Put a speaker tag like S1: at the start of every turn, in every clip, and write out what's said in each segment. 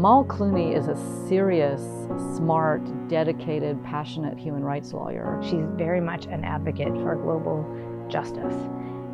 S1: Amal Clooney is a serious, smart, dedicated, passionate human rights lawyer.
S2: She's very much an advocate for global justice.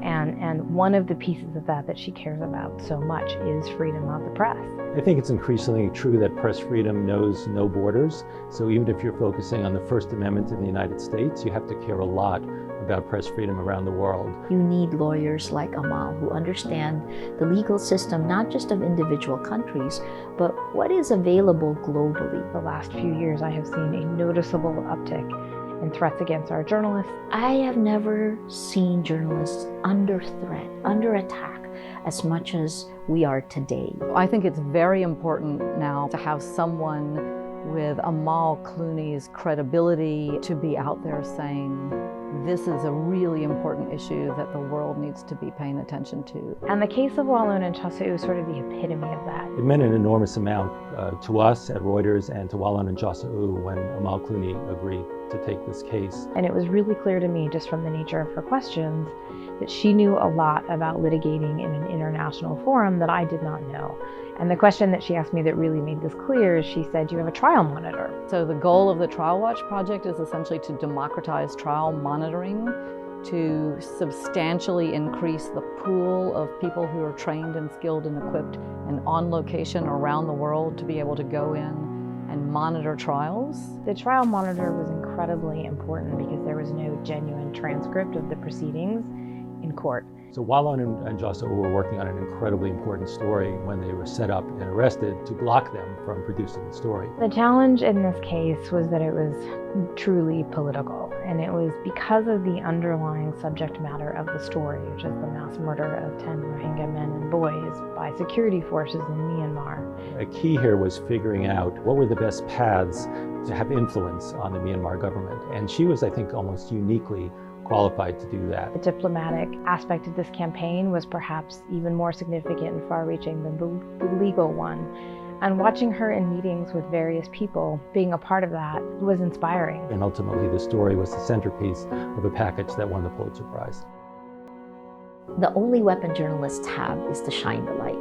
S2: And one of the pieces of that she cares about so much is freedom of the press.
S3: I think it's increasingly true that press freedom knows no borders. So even if you're focusing on the First Amendment in the United States, you have to care a lot about press freedom around the world.
S4: You need lawyers like Amal who understand the legal system, not just of individual countries, but what is available globally.
S2: The last few years, I have seen a noticeable uptick in threats against our journalists.
S4: I have never seen journalists under threat, under attack, as much as we are today.
S1: I think it's very important now to have someone with Amal Clooney's credibility to be out there saying, this is a really important issue that the world needs to be paying attention to.
S2: And the case of Kyaw and Chasu is sort of the epitome of that.
S3: It meant an enormous amount to us at Reuters and to Kyaw and Chasu when Amal Clooney agreed to take this case.
S2: And it was really clear to me, just from the nature of her questions, that she knew a lot about litigating in an international forum that I did not know. And the question that she asked me that really made this clear is, she said, do you have a trial monitor?
S1: So the goal of the Trial Watch project is essentially to democratize trial monitoring, to substantially increase the pool of people who are trained and skilled and equipped and on location around the world to be able to go in and monitor trials.
S2: The trial monitor was incredibly important because there was no genuine transcript of the proceedings in court.
S3: So Kyaw and Chasu were working on an incredibly important story when they were set up and arrested to block them from producing the story.
S2: The challenge in this case was that it was truly political, and it was because of the underlying subject matter of the story, which is the mass murder of 10 Rohingya men and boys by security forces in Myanmar.
S3: A key here was figuring out what were the best paths to have influence on the Myanmar government, and she was, I think, almost uniquely qualified to do that.
S2: The diplomatic aspect of this campaign was perhaps even more significant and far-reaching than the legal one. And watching her in meetings with various people, being a part of that, was inspiring.
S3: And ultimately, the story was the centerpiece of a package that won the Pulitzer Prize.
S4: The only weapon journalists have is to shine the light.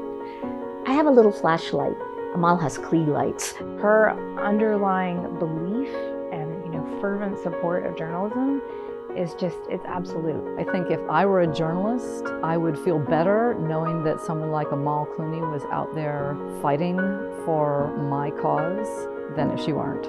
S4: I have a little flashlight. Amal has Klee lights.
S2: Her underlying belief and fervent support of journalism is just, it's absolute.
S1: I think if I were a journalist, I would feel better knowing that someone like Amal Clooney was out there fighting for my cause than if she weren't.